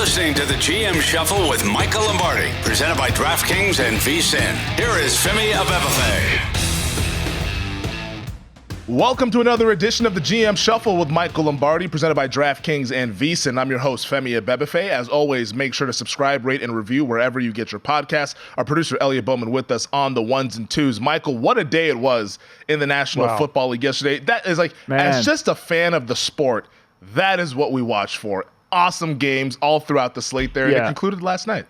listening to the GM Shuffle with Michael Lombardi, presented by DraftKings and VSiN. Here is Femi Abebefe. Welcome to another edition of the GM Shuffle with Michael Lombardi, presented by DraftKings and VSiN. I'm your host, Femi Abebefe. As always, make sure to subscribe, rate, and review wherever you get your podcasts. Our producer, Elliot Bowman, with us on the ones and twos. Michael, what a day it was in the National Football League yesterday. That is like, as just a fan of the sport, that is what we watch for. Awesome games all throughout the slate there, and it concluded last night.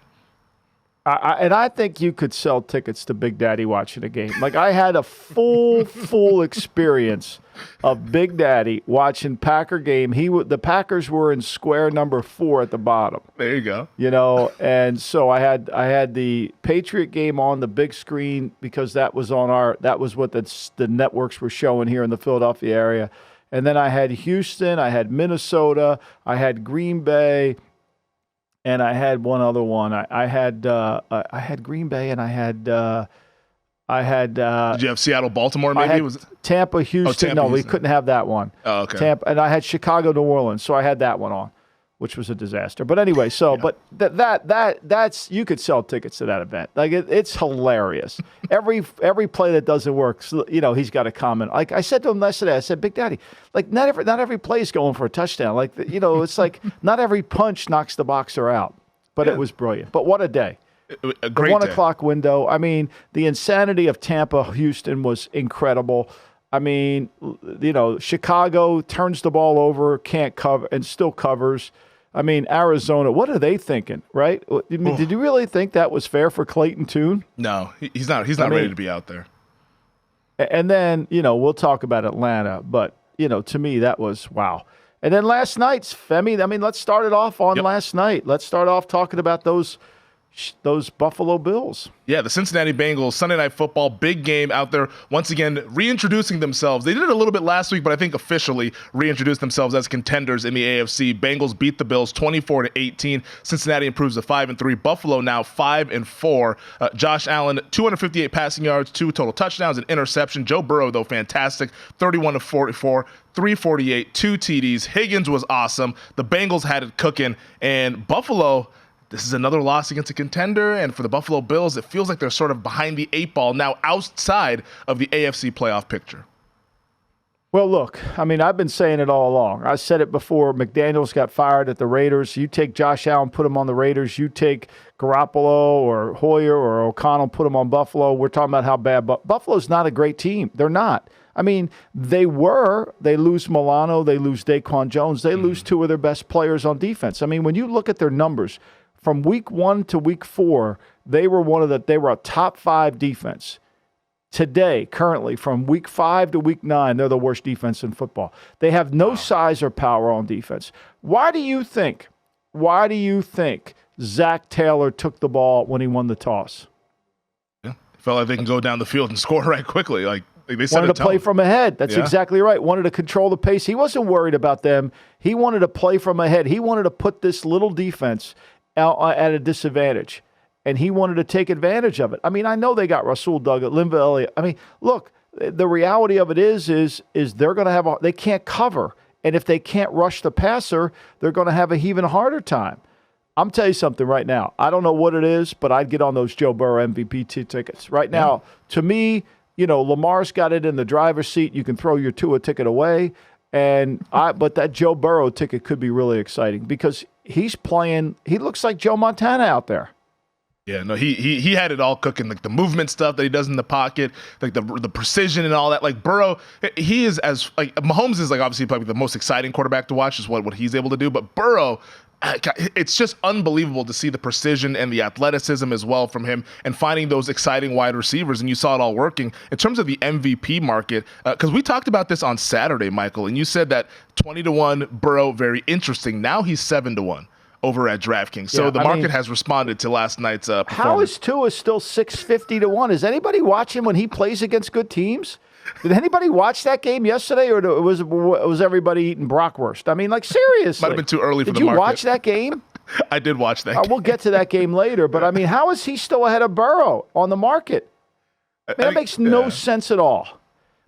And I think you could sell tickets to Big Daddy watching a game. Like, I had a full experience of Big Daddy watching Packer game. The Packers were in square number 4 at the bottom. There you go. You know, and so I had the Patriot game on the big screen because that was what the networks were showing here in the Philadelphia area. And then I had Houston, I had Minnesota, I had Green Bay. And I had one other one. I had Green Bay, and I had. Did you have Seattle, Baltimore? Maybe was it Tampa, Houston? Tampa, Houston. We couldn't have that one. Oh, okay. Tampa, and I had Chicago, New Orleans, so I had that one on, which was a disaster. But anyway, but that's you could sell tickets to that event. Like it's hilarious. Every play that doesn't work, you know, he's got a comment. Like I said to him yesterday, I said, Big Daddy, like not every play is going for a touchdown. Like you know, it's like not every punch knocks the boxer out. But it was brilliant. But what a day. A great the 1 day. o'clock window. I mean, the insanity of Tampa, Houston was incredible. I mean, you know, Chicago turns the ball over, can't cover, and still covers. I mean, Arizona, what are they thinking, right? Did you really think that was fair for Clayton Tune? No, he's not. He's not ready to be out there. And then, you know, we'll talk about Atlanta, but, you know, to me, that was wow. And then last night's Femi. I mean, let's start it off on last night. Let's start off talking about those Buffalo Bills. Yeah, the Cincinnati Bengals, Sunday Night Football, big game out there. Once again, reintroducing themselves. They did it a little bit last week, but I think officially reintroduced themselves as contenders in the AFC. Bengals beat the Bills 24-18. Cincinnati improves to 5-3. Buffalo now 5-4. Josh Allen, 258 passing yards, 2 total touchdowns, an interception. Joe Burrow, though, fantastic, 31-44. 348, 2 TDs. Higgins was awesome. The Bengals had it cooking. And Buffalo, this is another loss against a contender. And for the Buffalo Bills, it feels like they're sort of behind the 8 ball now outside of the AFC playoff picture. Well, look, I mean, I've been saying it all along. I said it before. McDaniels got fired at the Raiders. You take Josh Allen, put him on the Raiders. You take Garoppolo or Hoyer or O'Connell, put him on Buffalo. We're talking about how bad Buffalo's not a great team. They're not. I mean, they lose Milano, they lose Daquan Jones, they lose 2 of their best players on defense. I mean, when you look at their numbers, from week 1 to week 4, they were a top 5 defense. Today, currently, from week 5 to week 9, they're the worst defense in football. They have no size or power on defense. Why do you think Zach Taylor took the ball when he won the toss? Yeah, felt like they can go down the field and score right quickly. Like, they wanted to play from ahead. That's exactly right. Wanted to control the pace. He wasn't worried about them. He wanted to play from ahead. He wanted to put this little defense out at a disadvantage, and he wanted to take advantage of it. I mean, I know they got Rasul Douglas, Linval Elliott. I mean, look, the reality of it is they're going to they can't cover, and if they can't rush the passer, they're going to have an even harder time. I'm telling you something right now. I don't know what it is, but I'd get on those Joe Burrow MVP tickets right now. To me, you know, Lamar's got it in the driver's seat. You can throw your Tua ticket away. But that Joe Burrow ticket could be really exciting because he's playing. He looks like Joe Montana out there. Yeah, no, he had it all cooking, like the movement stuff that he does in the pocket, like the precision and all that. Like Burrow, he is Mahomes is like obviously probably the most exciting quarterback to watch, is what he's able to do. But Burrow, it's just unbelievable to see the precision and the athleticism as well from him and finding those exciting wide receivers. And you saw it all working in terms of the MVP market. Because we talked about this on Saturday, Michael, and you said that 20-1 Burrow, very interesting. Now he's 7-1 over at DraftKings. So the market has responded to last night's performance. How is Tua still 650-1? Is anybody watching when he plays against good teams? Did anybody watch that game yesterday, or was everybody eating bratwurst? I mean, like, seriously. Might have been too early for the market. Did you watch that game? I did watch that game. We'll get to that game later, but I mean, how is he still ahead of Burrow on the market? I mean, that makes no sense at all.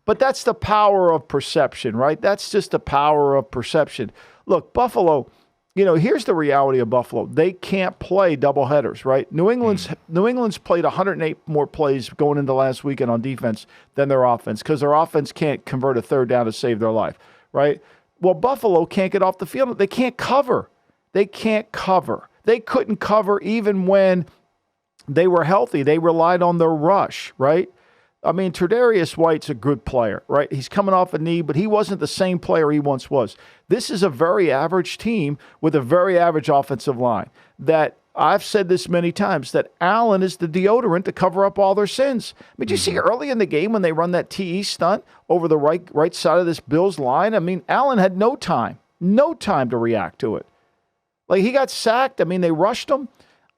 But that's the power of perception, right? That's just the power of perception. Look, Buffalo, here's the reality of Buffalo. They can't play doubleheaders, right? New England's played 108 more plays going into last weekend on defense than their offense because their offense can't convert a third down to save their life, right? Well, Buffalo can't get off the field. They can't cover. They can't cover. They couldn't cover even when they were healthy. They relied on their rush, right? I mean, Tre'Davious White's a good player, right? He's coming off a knee, but he wasn't the same player he once was. This is a very average team with a very average offensive line that I've said this many times, that Allen is the deodorant to cover up all their sins. I mean, did you see early in the game when they run that TE stunt over the right side of this Bills line? I mean, Allen had no time to react to it. Like, he got sacked. I mean, they rushed him.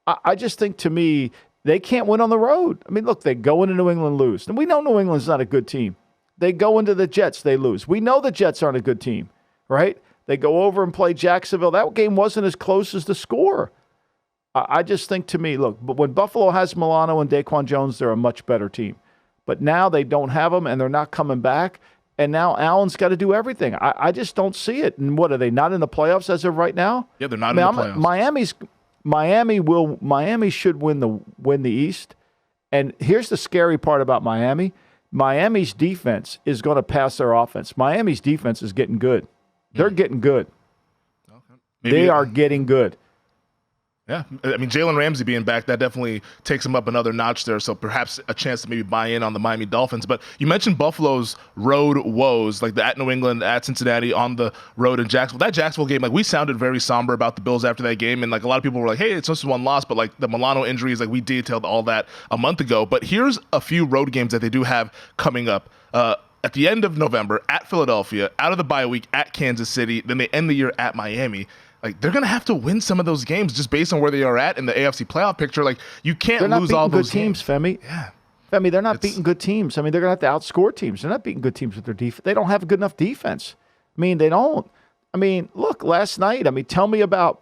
I just think, to me, they can't win on the road. I mean, look, they go into New England, lose. And we know New England's not a good team. They go into the Jets, they lose. We know the Jets aren't a good team, right? They go over and play Jacksonville. That game wasn't as close as the score. I just think, to me, look, but when Buffalo has Milano and Daquan Jones, they're a much better team. But now they don't have them, and they're not coming back. And now Allen's got to do everything. I just don't see it. And what, are they not in the playoffs as of right now? Yeah, they're not in the playoffs. Miami should win the East. And here's the scary part about Miami. Miami's defense is going to pass their offense. Miami's defense is getting good. They're getting good. Okay. They are getting good. Yeah, I mean, Jalen Ramsey being back, that definitely takes him up another notch there, so perhaps a chance to maybe buy in on the Miami Dolphins. But you mentioned Buffalo's road woes, like the at New England, at Cincinnati, on the road in Jacksonville. That Jacksonville game, like, we sounded very somber about the Bills after that game, and like a lot of people were like, hey, it's just one loss, but like the Milano injuries, like we detailed all that a month ago. But here's a few road games that they do have coming up. At the end of November, at Philadelphia, out of the bye week, at Kansas City, then they end the year at Miami. Like, they're going to have to win some of those games just based on where they are at in the AFC playoff picture. Like, you can't lose all those games. Femi. Yeah. Femi, they're not beating good teams. I mean, they're going to have to outscore teams. They're not beating good teams with their defense. They don't have a good enough defense. I mean, they don't. I mean, look, last night, I mean, tell me about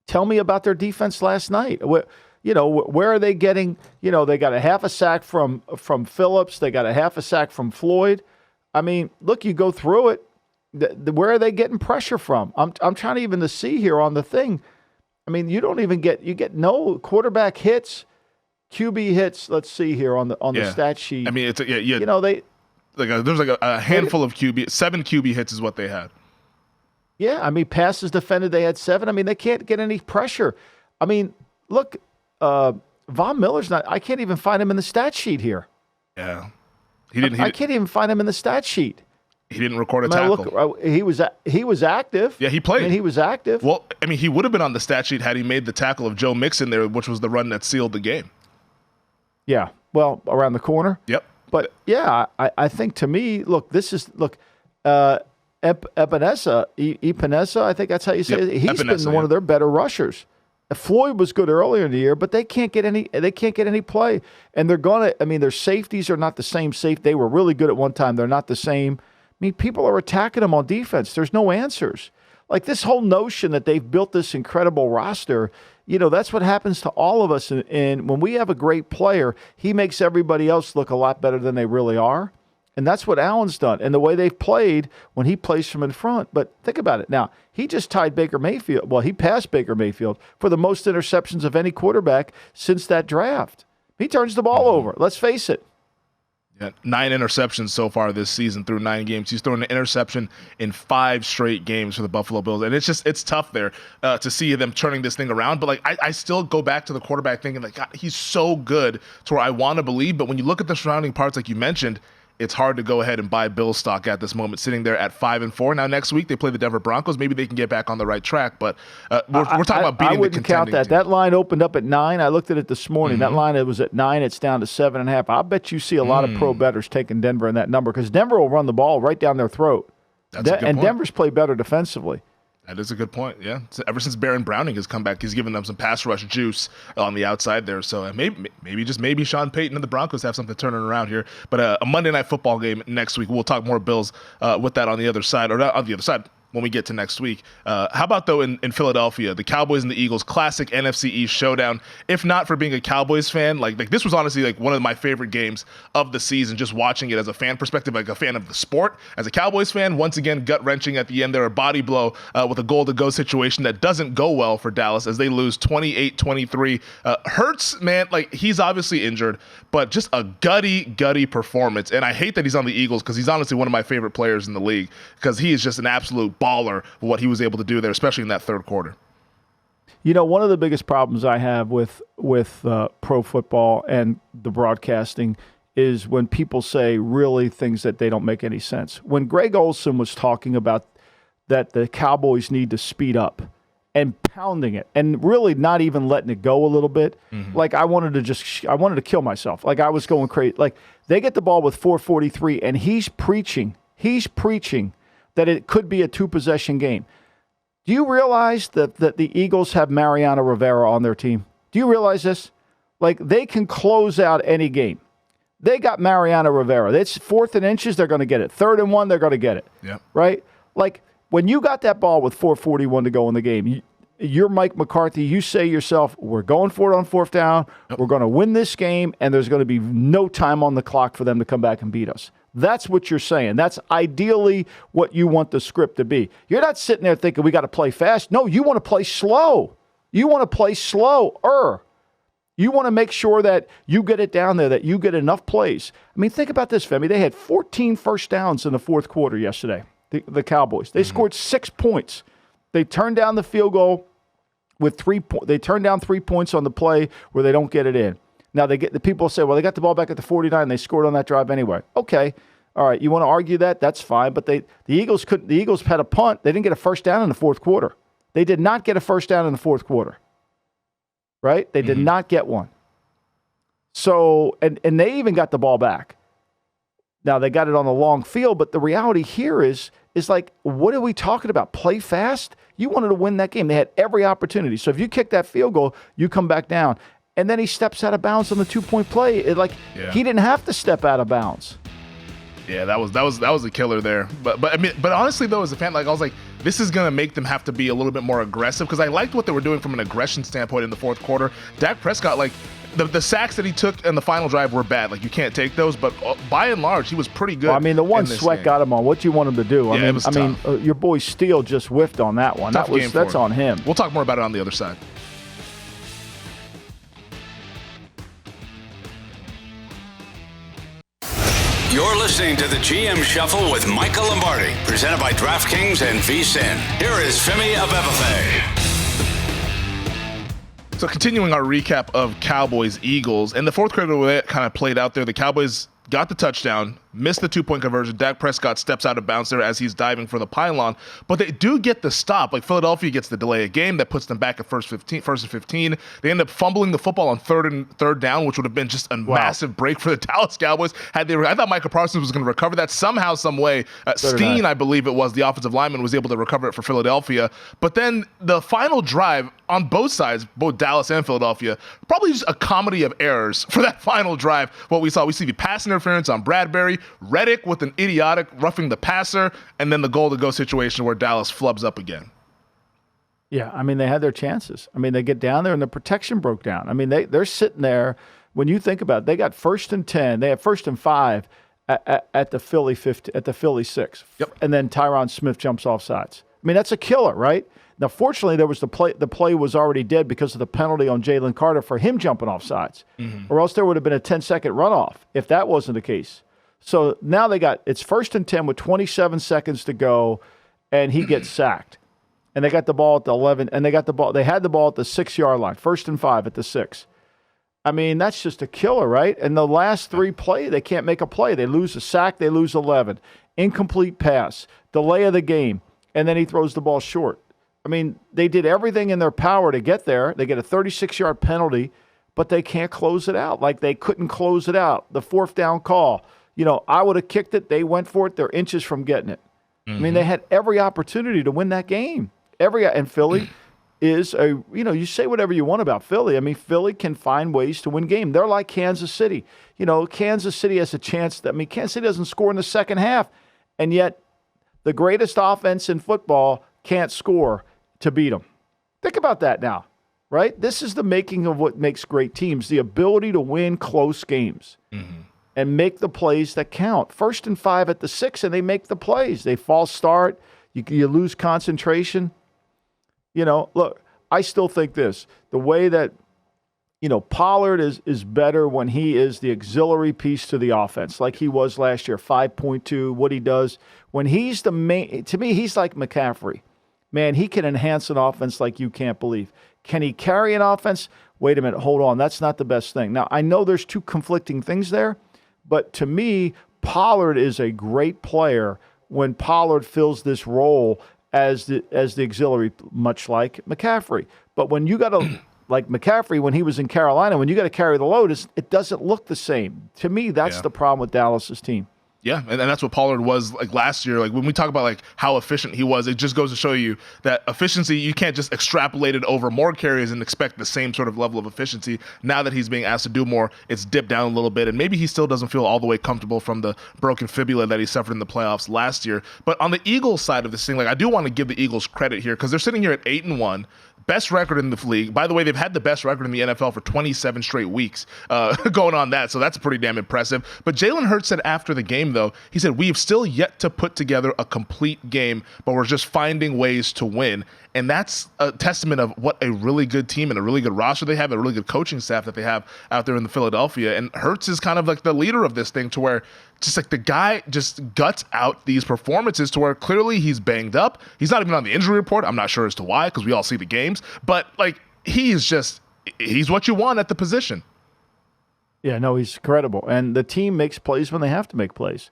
their defense last night. Where are they getting, they got a half a sack from Phillips. They got a half a sack from Floyd. I mean, look, you go through it. Where are they getting pressure from? I'm trying even to see here on the thing. I mean, you get no quarterback hits, QB hits. Let's see here on the stat sheet. I mean, it's there's a handful of 7 QB hits is what they had. Yeah, I mean, passes defended, they had 7. I mean, they can't get any pressure. I mean, look, Von Miller's not. I can't even find him in the stat sheet here. Yeah, I can't even find him in the stat sheet. He didn't record a tackle. Look, he was active. Yeah, he played. I mean, he was active. Well, I mean, he would have been on the stat sheet had he made the tackle of Joe Mixon there, which was the run that sealed the game. Yeah, well, around the corner. Yep. But yeah, I think, to me, look, Epenesa, I think that's how you say it. He's Epenesa, been one of their better rushers. Floyd was good earlier in the year, but they can't get any play. And their safeties are not the same safe. They were really good at one time. They're not the same. I mean, people are attacking them on defense. There's no answers. Like, this whole notion that they've built this incredible roster, that's what happens to all of us. And when we have a great player, he makes everybody else look a lot better than they really are. And that's what Allen's done. And the way they've played when he plays from in front. But think about it. Now, he just tied Baker Mayfield. Well, he passed Baker Mayfield for the most interceptions of any quarterback since that draft. He turns the ball over. Let's face it. Yeah, 9 interceptions so far this season through 9 games. He's thrown an interception in 5 straight games for the Buffalo Bills. And it's tough there to see them turning this thing around. But, like, I still go back to the quarterback thinking, like, God, he's so good to where I want to believe. But when you look at the surrounding parts, like you mentioned, it's hard to go ahead and buy Bills stock at this moment, sitting there at 5-4. Now, next week they play the Denver Broncos. Maybe they can get back on the right track. But we're talking about beating the contending I wouldn't count that. team. That line opened up at 9. I looked at it this morning. That line, it was at 9. It's down to 7.5. I bet you see a lot of pro bettors taking Denver in that number because Denver will run the ball right down their throat. That's a good point. Denver's play better defensively. That is a good point, yeah. So ever since Baron Browning has come back, he's given them some pass rush juice on the outside there. So maybe Sean Payton and the Broncos have something turning around here. But a Monday Night Football game next week. We'll talk more Bills with that on the other side. Or not on the other side. when we get to next week. How about, though, in Philadelphia, the Cowboys and the Eagles, classic NFC East showdown. If not for being a Cowboys fan, like this was honestly like one of my favorite games of the season, just watching it as a fan perspective, like a fan of the sport. As a Cowboys fan, once again, gut-wrenching at the end there, a body blow with a goal-to-go situation that doesn't go well for Dallas as they lose 28-23. Hurts, man, like he's obviously injured, but just a gutty performance. And I hate that he's on the Eagles because he's honestly one of my favorite players in the league because he is just an absolute baller for what he was able to do there, especially in that third quarter. You know, one of the biggest problems I have with pro football and the broadcasting is when people say really things that they don't make any sense. When Greg Olson was talking about that the Cowboys need to speed up and pounding it and really not even letting it go a little bit, like I wanted to kill myself. Like I was going crazy. Like they get the ball with 4:43 and he's preaching that it could be a 2-possession game. Do you realize that the Eagles have Mariano Rivera on their team? Do you realize this? Like, they can close out any game. They got Mariano Rivera. It's 4th and inches, they're going to get it. 3rd and 1, they're going to get it. Yep. Right? Like, when you got that ball with 4:41 to go in the game, you're Mike McCarthy. You say yourself, we're going for it on 4th down. Yep. We're going to win this game, and there's going to be no time on the clock for them to come back and beat us. That's what you're saying. That's ideally what you want the script to be. You're not sitting there thinking we got to play fast. No, you want to play slow. You want to play slower. You want to make sure that you get it down there, that you get enough plays. I mean, think about this, Femi. They had 14 first downs in the fourth quarter yesterday, the Cowboys. They scored 6 points. They turned down the field goal with 3 points. They turned down 3 points on the play where they don't get it in. Now, the people say, well, they got the ball back at the 49 and they scored on that drive anyway. Okay. All right. You want to argue that? That's fine. But the Eagles had a punt. They didn't get a first down in the fourth quarter. They did not get a first down in the fourth quarter. Right? They did not get one. So, and they even got the ball back. Now, they got it on the long field, but the reality here is like, what are we talking about? Play fast? You wanted to win that game. They had every opportunity. So if you kick that field goal, you come back down. And then he steps out of bounds on the 2-point play. He didn't have to step out of bounds. Yeah, that was a killer there. But honestly though, as a fan, like I was like, this is gonna make them have to be a little bit more aggressive because I liked what they were doing from an aggression standpoint in the fourth quarter. Dak Prescott, like the sacks that he took in the final drive were bad. Like you can't take those, but by and large, he was pretty good. Well, I mean, the one Sweat got him on. What do you want him to do? Yeah, it was tough. Your boy Steele just whiffed on that one. That's on him. We'll talk more about it on the other side. You're listening to the GM Shuffle with Michael Lombardi, presented by DraftKings and VSiN. Here is Femi Abebefe. So continuing our recap of Cowboys-Eagles, and the fourth quarter where it kind of played out there, the Cowboys got the touchdown, missed the 2-point conversion. Dak Prescott steps out of bounds there as he's diving for the pylon, but they do get the stop. Like Philadelphia gets the delay of game that puts them back at first and 15. They end up fumbling the football on third down, which would have been just a massive break for the Dallas Cowboys. I thought Michael Parsons was going to recover that somehow, some way. Steen, I believe it was, the offensive lineman, was able to recover it for Philadelphia. But then the final drive on both sides, both Dallas and Philadelphia, probably just a comedy of errors for that final drive. What we saw the pass interference on Bradbury, Reddick with an idiotic roughing the passer, and then the goal-to-go situation where Dallas flubs up again. Yeah, I mean, they had their chances. I mean, they get down there and the protection broke down. I mean, they're sitting there. When you think about it, they got 1st and 10. They had 1st and 5 at the Philly 6. Yep. And then Tyron Smith jumps off sides. I mean, that's a killer, right? Now, fortunately, there was the play was already dead because of the penalty on Jalen Carter for him jumping off sides. Or else there would have been a 10-second runoff if that wasn't the case. So now it's 1st and 10 with 27 seconds to go, and he gets sacked. And they got the ball at the 11, and they had the ball at the 6-yard line, 1st and 5 at the 6. I mean, that's just a killer, right? And the last 3 play, they can't make a play. They lose a sack, they lose 11. Incomplete pass, delay of the game, and then he throws the ball short. I mean, they did everything in their power to get there. They get a 36-yard penalty, but they can't close it out. Like they couldn't close it out. The 4th down call. I would have kicked it. They went for it. They're inches from getting it. I mean, they had every opportunity to win that game. And Philly is you say whatever you want about Philly. I mean, Philly can find ways to win games. They're like Kansas City. Kansas City has a chance. Kansas City doesn't score in the second half, and yet The greatest offense in football can't score to beat them. Think about that now, right? This is the making of what makes great teams, the ability to win close games and make the plays that count. 1st and 5 at the 6, and they make the plays. They false start. You lose concentration. Look, I still think this. The way that, Pollard is better when he is the auxiliary piece to the offense, like he was last year, 5.2, what he does. When he's the main, to me, he's like McCaffrey. Man, he can enhance an offense like you can't believe. Can he carry an offense? Wait a minute, hold on. That's not the best thing. Now, I know there's two conflicting things there, but to me, Pollard is a great player when Pollard fills this role as the auxiliary, much like McCaffrey. But when you got to, like McCaffrey, when he was in Carolina, when you got to carry the load, it doesn't look the same. To me, that's the problem with Dallas's team. Yeah, and that's what Pollard was like last year. Like when we talk about like how efficient he was, it just goes to show you that efficiency, you can't just extrapolate it over more carries and expect the same sort of level of efficiency. Now that he's being asked to do more, it's dipped down a little bit, and maybe he still doesn't feel all the way comfortable from the broken fibula that he suffered in the playoffs last year. But on the Eagles side of this thing, like I do want to give the Eagles credit here because they're sitting here at 8-1. Best record in the league. By the way, they've had the best record in the NFL for 27 straight weeks going on that, so that's pretty damn impressive. But Jalen Hurts said after the game, though, he said, we've still yet to put together a complete game, but we're just finding ways to win. And that's a testament of what a really good team and a really good roster they have, a really good coaching staff that they have out there in the Philadelphia. And Hurts is kind of like the leader of this thing to where just like the guy just guts out these performances to where clearly he's banged up. He's not even on the injury report. I'm not sure as to why because we all see the games. But like he's what you want at the position. Yeah, no, he's incredible. And the team makes plays when they have to make plays.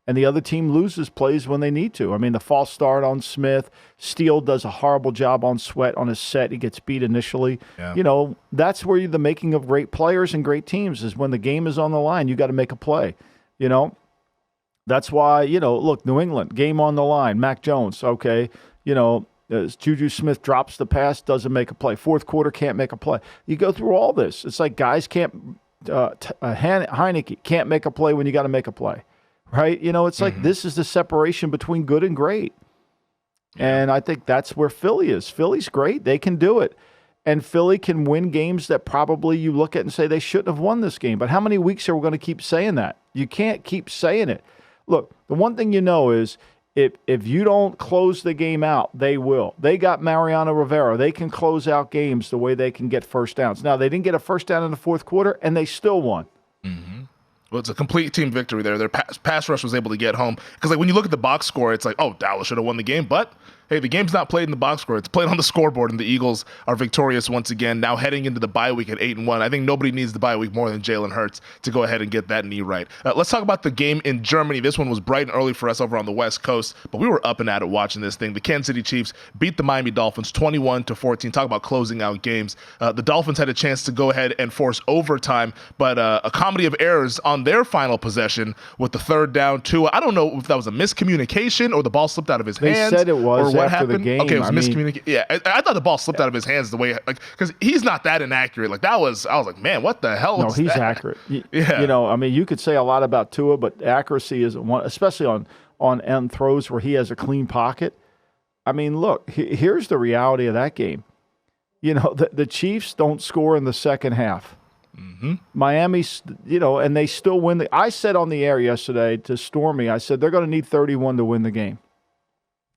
And the other team loses plays when they need to. I mean, the false start on Smith. Steele does a horrible job on Sweat on his set. He gets beat initially. Yeah. That's where the making of great players and great teams is when the game is on the line, you got to make a play. That's why, look, New England, game on the line. Mac Jones, okay. Juju Smith drops the pass, doesn't make a play. Fourth quarter, can't make a play. You go through all this. It's like guys can't Heineke can't make a play when you got to make a play. Right? It's like this is the separation between good and great. Yeah. And I think that's where Philly is. Philly's great. They can do it. And Philly can win games that probably you look at and say they shouldn't have won this game. But how many weeks are we going to keep saying that? You can't keep saying it. Look, the one thing is if you don't close the game out, they will. They got Mariano Rivera. They can close out games the way they can get first downs. Now, they didn't get a first down in the fourth quarter, and they still won. Mm-hmm. Well, it's a complete team victory there. Their pass rush was able to get home. Because like when you look at the box score, it's like, oh, Dallas should have won the game. But, hey, the game's not played in the box score. It's played on the scoreboard, and the Eagles are victorious once again, now heading into the bye week at 8-1. I think nobody needs the bye week more than Jalen Hurts to go ahead and get that knee right. Let's talk about the game in Germany. This one was bright and early for us over on the West Coast, but we were up and at it watching this thing. The Kansas City Chiefs beat the Miami Dolphins 21-14. Talk about closing out games. The Dolphins had a chance to go ahead and force overtime, but a comedy of errors on their final possession with the third down. I don't know if that was a miscommunication or the ball slipped out of his hands. They said it was or what after happened. The game. Okay, it was miscommunication. Yeah, I thought the ball slipped out of his hands the way, because he's not that inaccurate. Like I was like, man, what the hell? No, he's that? Accurate. Yeah. You could say a lot about Tua, but accuracy is one, especially on end throws where he has a clean pocket. I mean, look, here's the reality of that game. The Chiefs don't score in the second half. Mm-hmm. Miami, and they still win. I said on the air yesterday to Stormy, I said they're going to need 31 to win the game.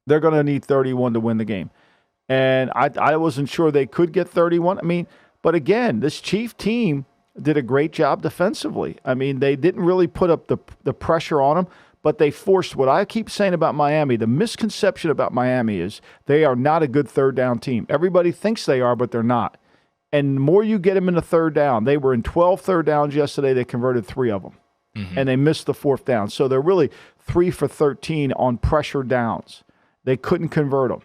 They're going to need 31 to win the game. And I wasn't sure they could get 31. But again, this Chief team did a great job defensively. They didn't really put up the pressure on them, but they forced what I keep saying about Miami. The misconception about Miami is they are not a good third down team. Everybody thinks they are, but they're not. And the more you get them in the third down, they were in 12 third downs yesterday. They converted 3 of them, and they missed the fourth down. So they're really 3 for 13 on pressure downs. They couldn't convert them.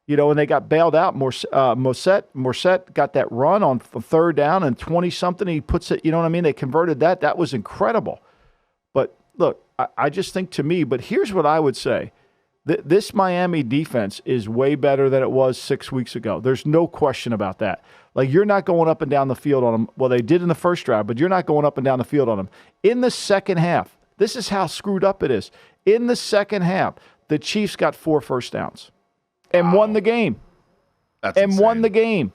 And they got bailed out. Morset got that run on third down and 20-something. He puts it, They converted that. That was incredible. But, look, I just think to me, but here's what I would say. This Miami defense is way better than it was 6 weeks ago. There's no question about that. Like, you're not going up and down the field on them. Well, they did in the first drive, but you're not going up and down the field on them. In the second half, this is how screwed up it is. In the second half, the Chiefs got 4 first downs and won the game. That's insane. Won the game.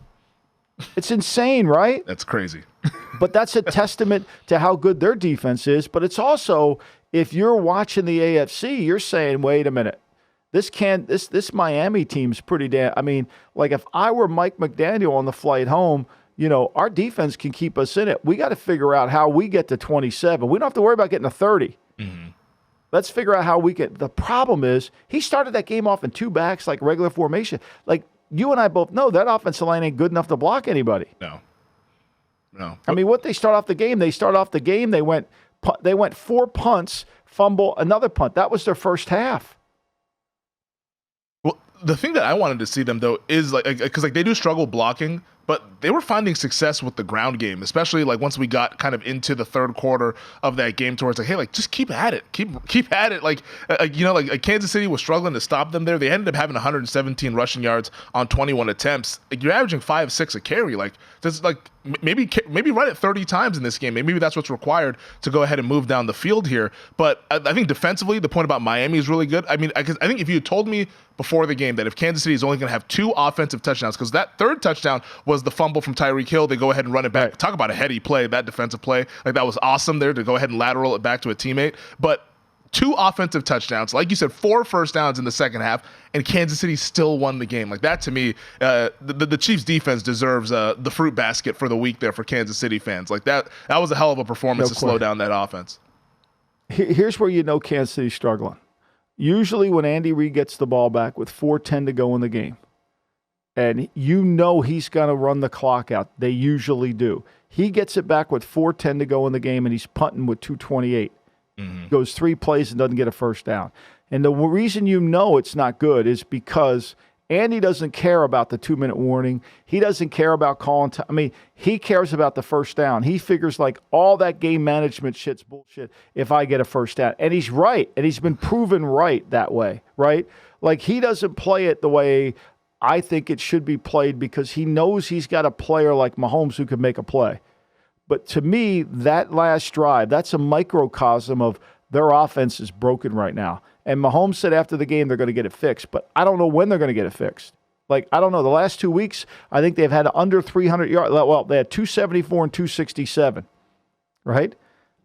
It's insane, right? That's crazy. But that's a testament to how good their defense is. But it's also, if you're watching the AFC, you're saying, wait a minute. This Miami team's pretty damn. I mean, like if I were Mike McDaniel on the flight home, our defense can keep us in it. We got to figure out how we get to 27. We don't have to worry about getting to 30. Mm-hmm. Let's figure out how we get. The problem is he started that game off in 2 backs, like regular formation. Like you and I both know that offensive line ain't good enough to block anybody. No. I mean, what they start off the game? They went 4 punts, fumble, another punt. That was their first half. Well, the thing that I wanted to see them though is because they do struggle blocking, but they were finding success with the ground game, especially like once we got kind of into the third quarter of that game towards like, hey, like just keep at it, keep at it. Like Kansas City was struggling to stop them there. They ended up having 117 rushing yards on 21 attempts. Like, you're averaging 5-6 a carry. Like just like maybe run it 30 times in this game. Maybe that's what's required to go ahead and move down the field here. But I think defensively, the point about Miami is really good. I mean, I think if you had told me before the game that if Kansas City is only going to have 2 offensive touchdowns, because that third touchdown was the fumble from Tyreek Hill, they go ahead and run it back. Right. Talk about a heady play, that defensive play. Like that was awesome there to go ahead and lateral it back to a teammate. But 2 offensive touchdowns, like you said, 4 first downs in the second half, and Kansas City still won the game. Like that to me, the Chiefs defense deserves the fruit basket for the week there for Kansas City fans. Like that was a hell of a performance to slow down that offense. Here's where Kansas City's struggling. Usually when Andy Reid gets the ball back with 4:10 to go in the game, and he's going to run the clock out. They usually do. He gets it back with 4:10 to go in the game, and he's punting with 2:28. Mm-hmm. Goes 3 plays and doesn't get a first down. And the reason it's not good is because Andy doesn't care about the 2-minute warning. He doesn't care about calling time. I mean, he cares about the first down. He figures like all that game management shit's bullshit if I get a first down. And he's right. And he's been proven right that way, right? Like he doesn't play it the way I think it should be played because he knows he's got a player like Mahomes who can make a play. But to me, that last drive, that's a microcosm of their offense is broken right now. And Mahomes said after the game they're going to get it fixed, but I don't know when they're going to get it fixed. Like, I don't know. The last 2 weeks, I think they've had under 300 yards. Well, they had 274 and 267, right?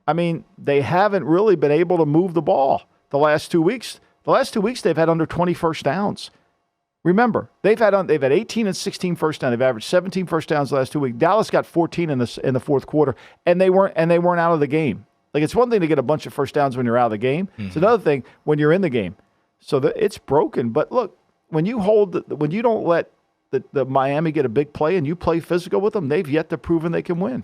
I mean, they haven't really been able to move the ball the last 2 weeks. The last 2 weeks, they've had under 20 first downs. Remember, they've had 18 and 16 first downs. They've averaged 17 first downs the last 2 weeks. Dallas got 14 in the fourth quarter, and they weren't out of the game. Like, it's one thing to get a bunch of first downs when you're out of the game. Mm-hmm. It's another thing when you're in the game. So it's broken. But look, when you don't let the Miami get a big play and you play physical with them, they've yet to prove they can win.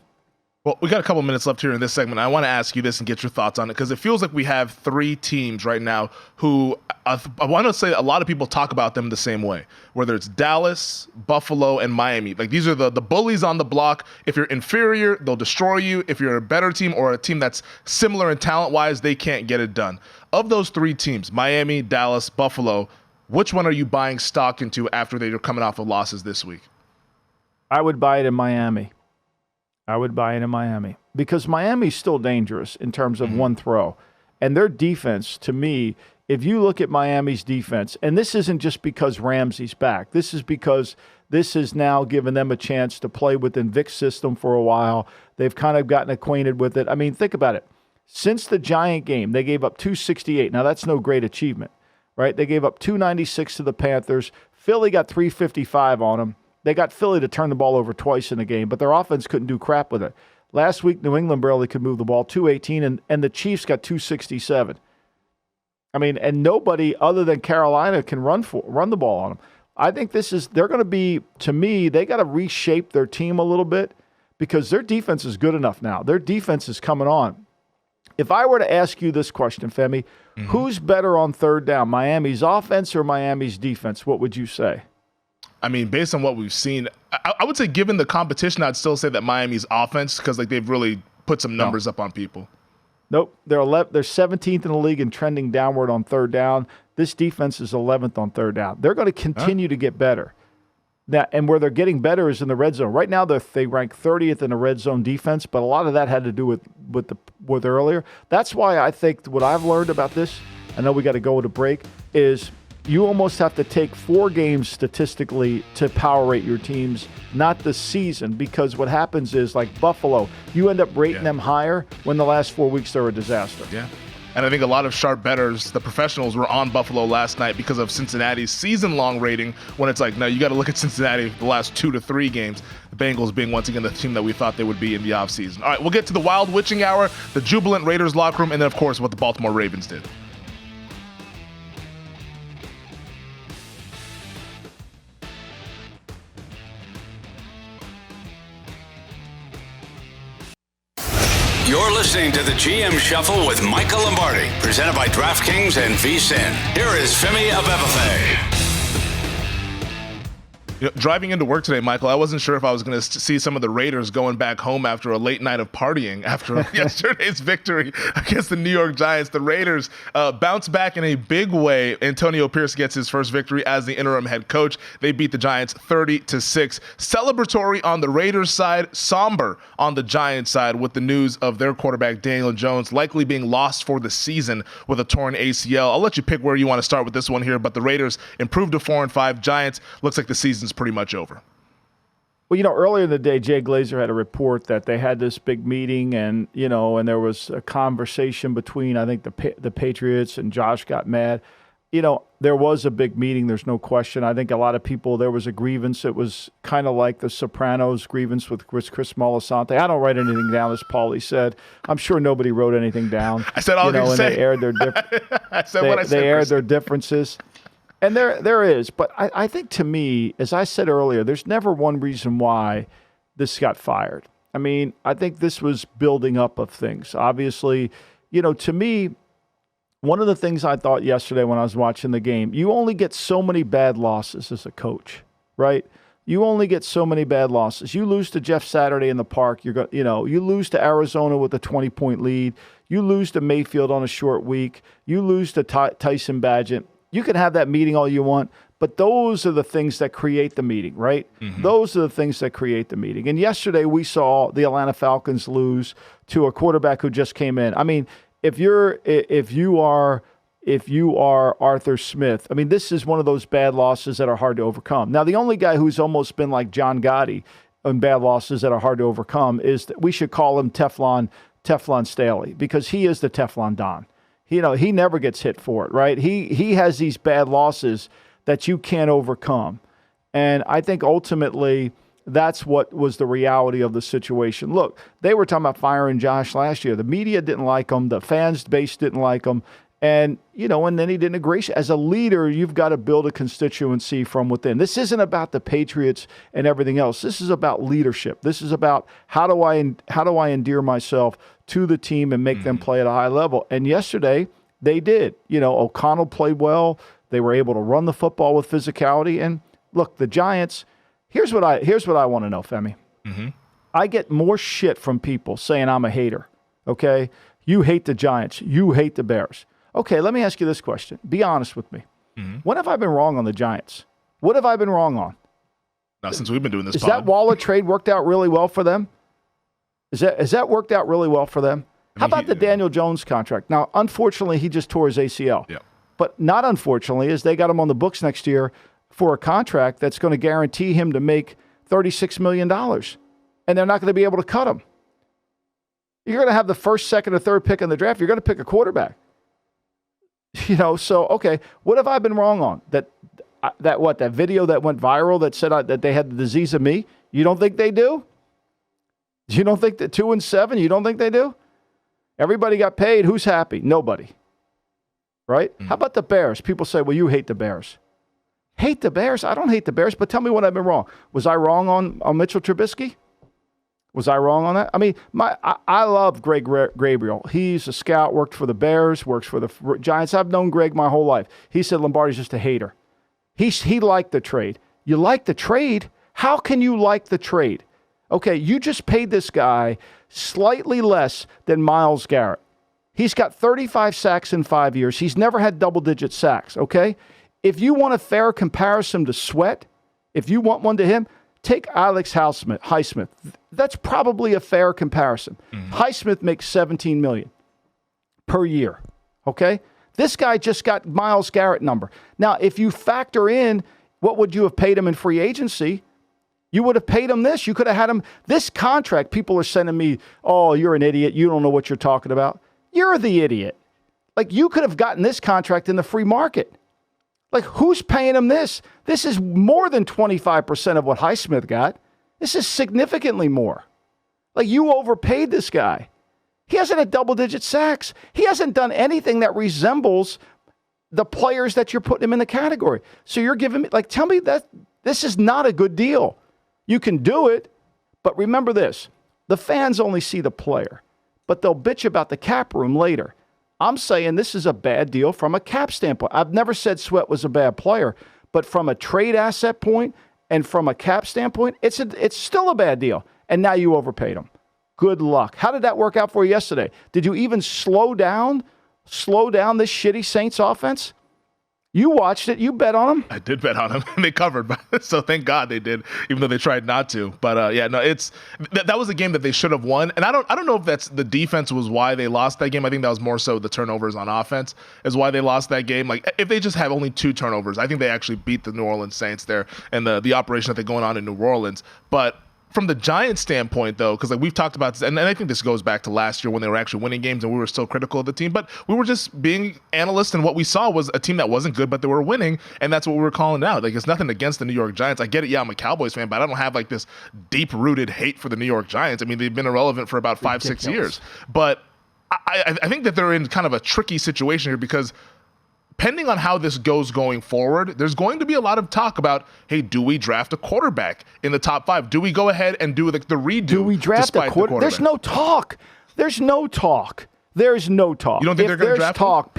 Well, we got a couple minutes left here in this segment. I want to ask you this and get your thoughts on it because it feels like we have 3 teams right now who I want to say a lot of people talk about them the same way, whether it's Dallas, Buffalo, and Miami. Like these are the bullies on the block. If you're inferior, they'll destroy you. If you're a better team or a team that's similar in talent-wise, they can't get it done. Of those 3 teams, Miami, Dallas, Buffalo, which one are you buying stock into after they're coming off of losses this week? I would buy it in Miami. Because Miami's still dangerous in terms of one throw. And their defense, to me, if you look at Miami's defense, and this isn't just because Ramsey's back. This is because this has now given them a chance to play within Vic's system for a while. They've kind of gotten acquainted with it. I mean, think about it. Since the Giant game, they gave up 268. Now, that's no great achievement, right? They gave up 296 to the Panthers. Philly got 355 on them. They got Philly to turn the ball over twice in the game, but their offense couldn't do crap with it. Last week, New England barely could move the ball, 218, and the Chiefs got 267. I mean, and nobody other than Carolina can run the ball on them. I think they're going to be, to me, they got to reshape their team a little bit because their defense is good enough now. Their defense is coming on. If I were to ask you this question, Femi, who's better on third down, Miami's offense or Miami's defense? What would you say? I mean, based on what we've seen, I would say given the competition, I'd still say that Miami's offense, because like they've really put some numbers up on people. Nope. They're 17th in the league and trending downward on third down. This defense is 11th on third down. They're going to continue to get better. Now, and where they're getting better is in the red zone. Right now, they rank 30th in the red zone defense, but a lot of that had to do with earlier. That's why I think what I've learned about this I know we got to go to break, is you almost have to take 4 games statistically to power rate your teams, not the season, because what happens is, like Buffalo, you end up rating them higher when the last 4 weeks they're a disaster. Yeah. And I think a lot of sharp bettors, the professionals, were on Buffalo last night because of Cincinnati's season-long rating, when it's like, no, you got to look at Cincinnati the last 2 to 3 games, the Bengals being once again the team that we thought they would be in the offseason. All right, we'll get to the wild witching hour, the jubilant Raiders locker room, and then, of course, what the Baltimore Ravens did. You're listening to the GM Shuffle with Michael Lombardi, presented by DraftKings and VSiN. Here is Femi Abebefe. Driving into work today, Michael, I wasn't sure if I was going to see some of the Raiders going back home after a late night of partying after yesterday's victory against the New York Giants. The Raiders bounce back in a big way. Antonio Pierce gets his first victory as the interim head coach. They beat the Giants 30-6. Celebratory on the Raiders side, somber on the Giants side, with the news of their quarterback Daniel Jones likely being lost for the season with a torn ACL. I'll let you pick where you want to start with this one here, but the Raiders improved to 4-5. Giants, looks like the season's pretty much over. Well, earlier in the day, Jay Glazer had a report that they had this big meeting, and and there was a conversation between, I think, the Patriots, and Josh got mad. There was a big meeting. There's no question. I think a lot of people, there was a grievance. It was kind of like the Sopranos grievance with Chris Molisante. I don't write anything down, as Paulie said. I'm sure nobody wrote anything down. I said all and say. They aired their they aired their differences. And there is, but I think, to me, as I said earlier, there's never one reason why this got fired. I mean, I think this was building up of things. Obviously, to me, one of the things I thought yesterday when I was watching the game, you only get so many bad losses as a coach, right? You only get so many bad losses. You lose to Jeff Saturday in the park. You lose to Arizona with a 20-point lead. You lose to Mayfield on a short week. You lose to Tyson Bagent. You can have that meeting all you want, but those are the things that create the meeting, right? Mm-hmm. Those are the things that create the meeting. And yesterday we saw the Atlanta Falcons lose to a quarterback who just came in. I mean, if you are Arthur Smith, I mean, this is one of those bad losses that are hard to overcome. Now, the only guy who's almost been like John Gotti in bad losses that are hard to overcome is that we should call him Teflon Staley, because he is the Teflon Don. He never gets hit for it, right? He has these bad losses that you can't overcome. And I think ultimately that's what was the reality of the situation. Look, they were talking about firing Josh last year. The media didn't like him. The fans base didn't like him. And, and then he didn't agree. As a leader, you've got to build a constituency from within. This isn't about the Patriots and everything else. This is about leadership. This is about how do I endear myself to the team and make them play at a high level. And yesterday, they did. O'Connell played well. They were able to run the football with physicality. And look, the Giants, here's what I want to know, Femi. Mm-hmm. I get more shit from people saying I'm a hater, okay? You hate the Giants. You hate the Bears. Okay, let me ask you this question. Be honest with me. Mm-hmm. When have I been wrong on the Giants? What have I been wrong on? Not since we've been doing this pod. Is that Waller trade worked out really well for them? Has that worked out really well for them? How about the Daniel Jones contract? Now, unfortunately, he just tore his ACL. Yeah. But not unfortunately, is they got him on the books next year for a contract that's going to guarantee him to make $36 million. And they're not going to be able to cut him. You're going to have the first, second, or third pick in the draft. You're going to pick a quarterback. So, okay, what have I been wrong on? That video that went viral that said that they had the disease of me? You don't think they do? You don't think that 2-7? You don't think they do? Everybody got paid. Who's happy? Nobody. Right? Mm-hmm. How about the Bears? People say, well, you hate the Bears. Hate the Bears? I don't hate the Bears, but tell me what I've been wrong. Was I wrong on Mitchell Trubisky? Was I wrong on that? I mean, I love Greg Gabriel. He's a scout, worked for the Bears, works for the Giants. I've known Greg my whole life. He said Lombardi's just a hater. He liked the trade. You like the trade? How can you like the trade? Okay, you just paid this guy slightly less than Myles Garrett. He's got 35 sacks in 5 years. He's never had double-digit sacks, okay? If you want a fair comparison to Sweat, if you want one to him, take Alex Highsmith. That's probably a fair comparison. Mm-hmm. Highsmith makes $17 million per year, okay? This guy just got Myles Garrett number. Now, if you factor in what would you have paid him in free agency, you would have paid him this. You could have had him this contract. People are sending me, oh, you're an idiot. You don't know what you're talking about. You're the idiot. Like, you could have gotten this contract in the free market. Like, who's paying him this? This is more than 25% of what Highsmith got. This is significantly more. Like, you overpaid this guy. He hasn't had double-digit sacks. He hasn't done anything that resembles the players that you're putting him in the category. So you're giving me, like, tell me that this is not a good deal. You can do it, but remember this. The fans only see the player, but they'll bitch about the cap room later. I'm saying this is a bad deal from a cap standpoint. I've never said Sweat was a bad player, but from a trade asset point and from a cap standpoint, it's still a bad deal. And now you overpaid him. Good luck. How did that work out for you yesterday? Did you even slow down this shitty Saints offense? You watched it. You bet on them. I did bet on them, and they covered. So thank God they did, even though they tried not to. But that was a game that they should have won. And I don't know if that's the defense was why they lost that game. I think that was more so the turnovers on offense is why they lost that game. Like, if they just have only 2 turnovers, I think they actually beat the New Orleans Saints there and the operation that they're going on in New Orleans. But from the Giants standpoint, though, because like we've talked about this, and I think this goes back to last year when they were actually winning games and we were still critical of the team, but we were just being analysts, and what we saw was a team that wasn't good, but they were winning, and that's what we were calling out. Like, it's nothing against the New York Giants. I get it, yeah, I'm a Cowboys fan, but I don't have like this deep-rooted hate for the New York Giants. I mean, they've been irrelevant for about 5-6 years. But I think that they're in kind of a tricky situation here because depending on how this goes going forward, there's going to be a lot of talk about, hey, do we draft a quarterback in the top 5? Do we go ahead and do the redo? Do we draft a quarterback? There's no talk. There's no talk. There's no talk. You don't think they're going to draft talk,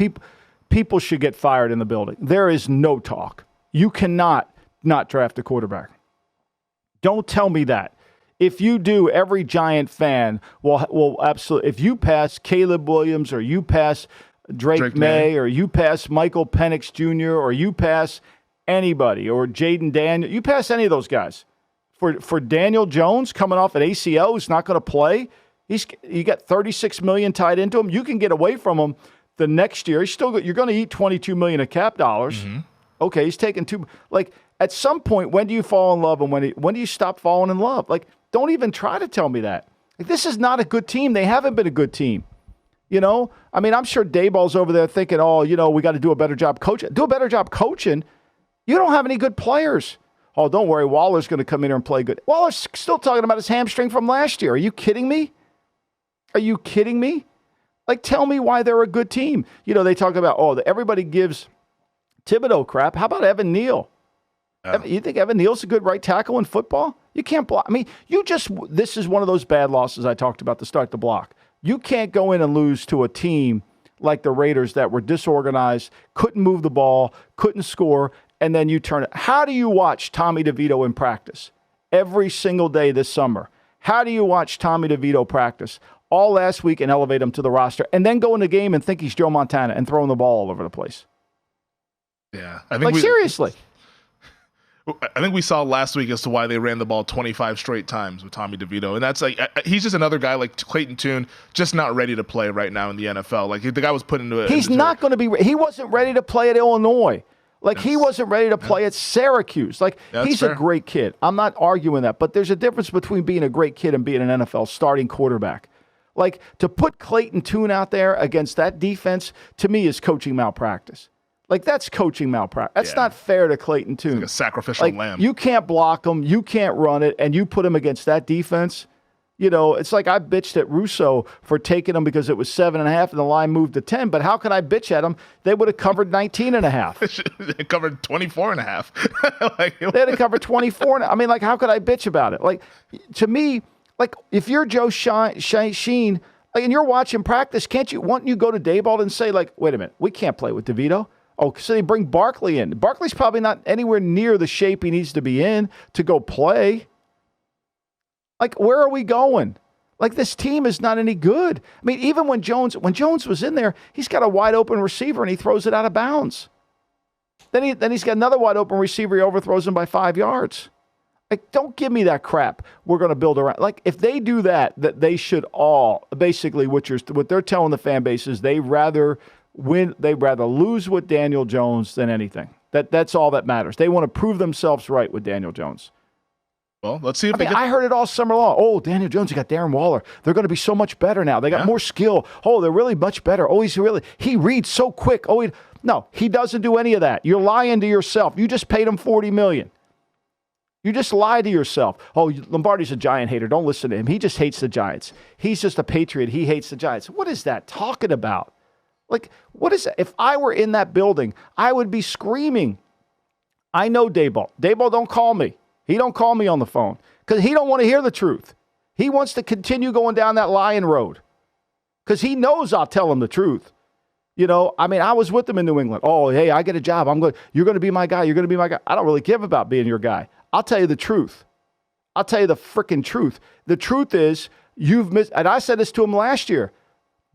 people should get fired in the building. There is no talk. You cannot not draft a quarterback. Don't tell me that. If you do, every Giant fan will absolutely. If you pass Caleb Williams or you pass Drake May, or you pass Michael Penix Jr., or you pass anybody, or Jaden Daniel, you pass any of those guys. For Daniel Jones coming off an ACL who's not going to play, you got $36 million tied into him. You can get away from him the next year. You're going to eat $22 million of cap dollars. Mm-hmm. Okay, he's taking two. Like, at some point, when do you fall in love and when do you stop falling in love? Like, don't even try to tell me that. Like, this is not a good team. They haven't been a good team. You know, I mean, I'm sure Dayball's over there thinking, oh, you know, we got to do a better job coaching. Do a better job coaching. You don't have any good players. Oh, don't worry. Waller's going to come in here and play good. Waller's still talking about his hamstring from last year. Are you kidding me? Are you kidding me? Like, tell me why they're a good team. You know, they talk about, everybody gives Thibodeau crap. How about Evan Neal? You think Evan Neal's a good right tackle in football? You can't block. I mean, this is one of those bad losses I talked about to start the block. You can't go in and lose to a team like the Raiders that were disorganized, couldn't move the ball, couldn't score, and then you turn it. How do you watch Tommy DeVito in practice every single day this summer? How do you watch Tommy DeVito practice all last week and elevate him to the roster and then go in the game and think he's Joe Montana and throwing the ball all over the place? Yeah. I think seriously. I think we saw last week as to why they ran the ball 25 straight times with Tommy DeVito. And that's like, he's just another guy like Clayton Tune, just not ready to play right now in the NFL. Like, the guy was put into it. He's not going to be, he wasn't ready to play at Illinois. Like, he wasn't ready to play at Syracuse. Like, he's a great kid. I'm not arguing that. But there's a difference between being a great kid and being an NFL starting quarterback. Like, to put Clayton Tune out there against that defense, to me, is coaching malpractice. Like, that's coaching malpractice. That's not fair to Clayton Tune. It's like a sacrificial lamb. You can't block him. You can't run it. And you put him against that defense. You know, it's like I bitched at Russo for taking him because it was 7.5 and the line moved to 10. But how can I bitch at him? They would have covered 19.5. They covered 24.5. They'd have covered 24. I mean, like, how could I bitch about it? Like, to me, like, if you're Joe Sheen, and you're watching practice, won't you go to Dayball and say, like, wait a minute, we can't play with DeVito? Oh, so they bring Barkley in. Barkley's probably not anywhere near the shape he needs to be in to go play. Like, where are we going? Like, this team is not any good. I mean, even when Jones was in there, he's got a wide open receiver and he throws it out of bounds. Then he's got another wide open receiver, he overthrows him by 5 yards. Like, don't give me that crap. We're going to build around. Like, if they do that they should all, basically what they're telling the fan base is they rather win. They'd rather lose with Daniel Jones than anything. That's all that matters. They want to prove themselves right with Daniel Jones. Well, let's see if I heard it all summer long. Oh, Daniel Jones, you got Darren Waller. They're going to be so much better now. They got more skill. Oh, they're really much better. Oh, he reads so quick. Oh, no, he doesn't do any of that. You're lying to yourself. You just paid him $40 million. You just lied to yourself. Oh, Lombardi's a Giant hater. Don't listen to him. He just hates the Giants. He's just a Patriot. He hates the Giants. What is that talking about? Like, what is that? If I were in that building, I would be screaming. I know Daboll. Daboll, don't call me. He don't call me on the phone because he don't want to hear the truth. He wants to continue going down that lying road because he knows I'll tell him the truth. I was with him in New England. Oh, hey, I get a job. You're going to be my guy. You're going to be my guy. I don't really give about being your guy. I'll tell you the truth. I'll tell you the freaking truth. The truth is you've missed, and I said this to him last year.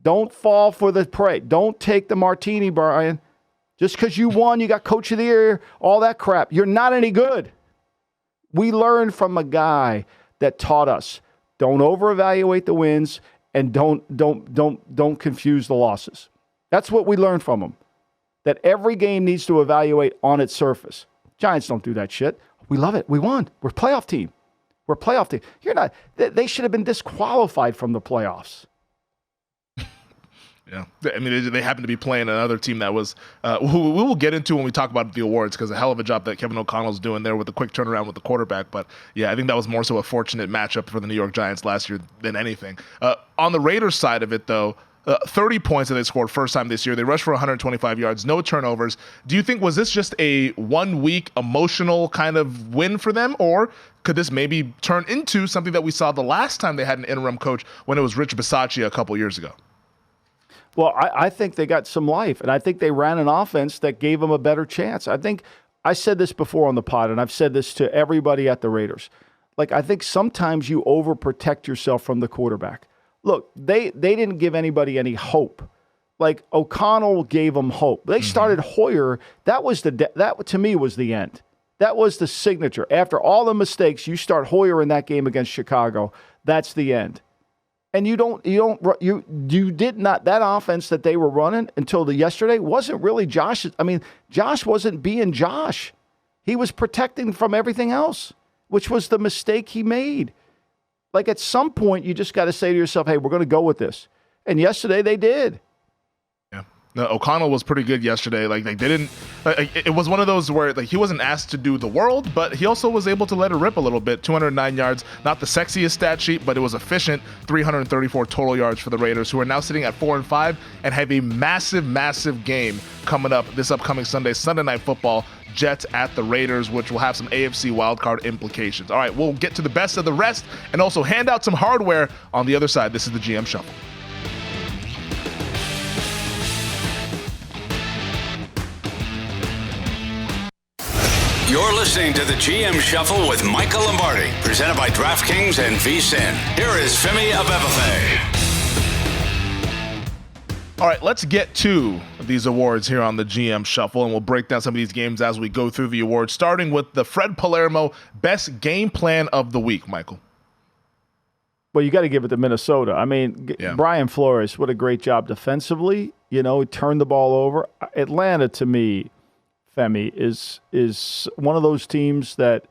Don't fall for the prey. Don't take the martini, Brian. Just because you won, you got coach of the year, all that crap. You're not any good. We learned from a guy that taught us don't over-evaluate the wins and don't confuse the losses. That's what we learned from him. That every game needs to evaluate on its surface. Giants don't do that shit. We love it. We won. We're a playoff team. You're not. They should have been disqualified from the playoffs. Yeah, I mean, they happen to be playing another team that was, we will get into when we talk about the awards because a hell of a job that Kevin O'Connell's doing there with the quick turnaround with the quarterback. But yeah, I think that was more so a fortunate matchup for the New York Giants last year than anything. On the Raiders side of it, though, 30 points that they scored first time this year. They rushed for 125 yards, no turnovers. Do you think, was this just a 1 week emotional kind of win for them? Or could this maybe turn into something that we saw the last time they had an interim coach when it was Rich Bisaccia a couple years ago? Well, I think they got some life, and I think they ran an offense that gave them a better chance. I said this before on the pod, and I've said this to everybody at the Raiders. I think sometimes you overprotect yourself from the quarterback. Look, they didn't give anybody any hope. O'Connell gave them hope. They started Hoyer. That to me was the end. That was the signature. After all the mistakes, you start Hoyer in that game against Chicago. That's the end. And you did not, that offense that they were running until yesterday wasn't really Josh's. I mean, Josh wasn't being Josh. He was protecting from everything else, which was the mistake he made. At some point, you just got to say to yourself, hey, we're going to go with this. And yesterday they did. No, O'Connell was pretty good yesterday. They didn't. It was one of those where he wasn't asked to do the world, but he also was able to let it rip a little bit. 209 yards, not the sexiest stat sheet, but it was efficient. 334 total yards for the Raiders, who are now sitting at 4-5 and have a massive, massive game coming up this upcoming Sunday Night Football. Jets at the Raiders, which will have some AFC wildcard implications. All right, we'll get to the best of the rest and also hand out some hardware on the other side. This is the GM Shuffle. You're listening to the GM Shuffle with Michael Lombardi, presented by DraftKings and VSiN. Here is Femi Abebefe. All right, let's get to these awards here on the GM Shuffle, and we'll break down some of these games as we go through the awards, starting with the Fred Palermo Best Game Plan of the Week, Michael. Well, you got to give it to Minnesota. I mean, Brian Flores, what a great job defensively. He turned the ball over. Atlanta, to me, Femi, is one of those teams that,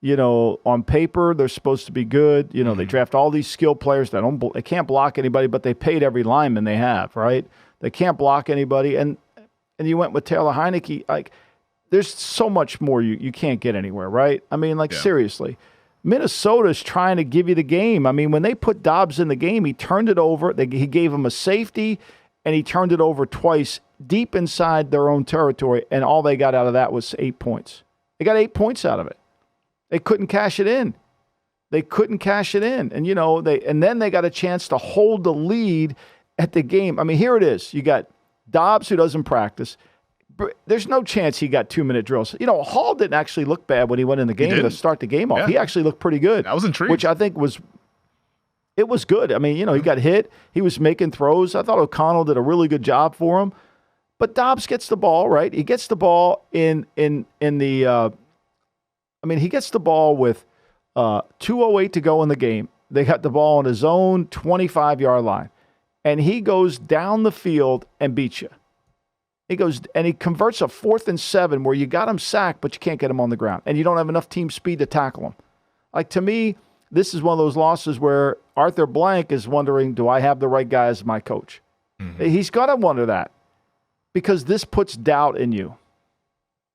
on paper, they're supposed to be good. They draft all these skilled players that they can't block anybody, but they paid every lineman they have, right? They can't block anybody. And you went with Taylor Heineke. There's so much more you can't get anywhere, right? I mean, seriously. Minnesota's trying to give you the game. I mean, when they put Dobbs in the game, he turned it over. He gave him a safety, and he turned it over twice deep inside their own territory, and all they got out of that was 8 points. They got 8 points out of it. They couldn't cash it in. And then they got a chance to hold the lead at the game. I mean, here it is. You got Dobbs, who doesn't practice. There's no chance he got 2-minute drills. Hall didn't actually look bad when he went in the game to start the game off. Yeah. He actually looked pretty good. I was intrigued. Which I think was good. I mean, he got hit. He was making throws. I thought O'Connell did a really good job for him. But Dobbs gets the ball, right? He gets the ball he gets the ball with 2:08 to go in the game. They got the ball on his own 25-yard line. And he goes down the field and beats you. He goes, and he converts a 4th and 7 where you got him sacked, but you can't get him on the ground, and you don't have enough team speed to tackle him. Like, to me, this is one of those losses where Arthur Blank is wondering, do I have the right guy as my coach? Mm-hmm. He's got to wonder that because this puts doubt in you.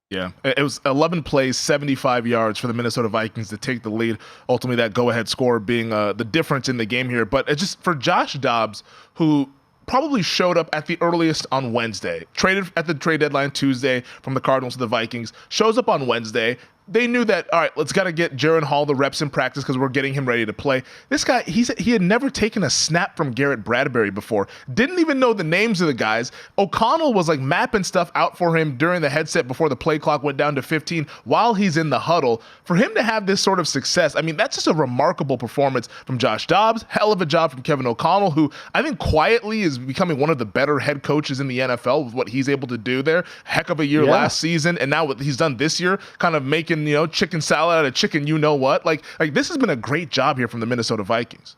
Yeah, it was 11 plays, 75 yards for the Minnesota Vikings to take the lead. Ultimately, that go-ahead score being the difference in the game here. But it's just for Josh Dobbs, who probably showed up at the earliest on Wednesday, traded at the trade deadline Tuesday from the Cardinals to the Vikings, shows up on Wednesday. They knew that, all right, let's got to get Jaron Hall the reps in practice because we're getting him ready to play. This guy, he had never taken a snap from Garrett Bradbury before. Didn't even know the names of the guys. O'Connell was like mapping stuff out for him during the headset before the play clock went down to 15 while he's in the huddle. For him to have this sort of success, I mean, that's just a remarkable performance from Josh Dobbs. Hell of a job from Kevin O'Connell, who I think quietly is becoming one of the better head coaches in the NFL with what he's able to do there. Heck of a year last season, and now what he's done this year, kind of making, chicken salad out of chicken, what? Like this has been a great job here from the Minnesota Vikings.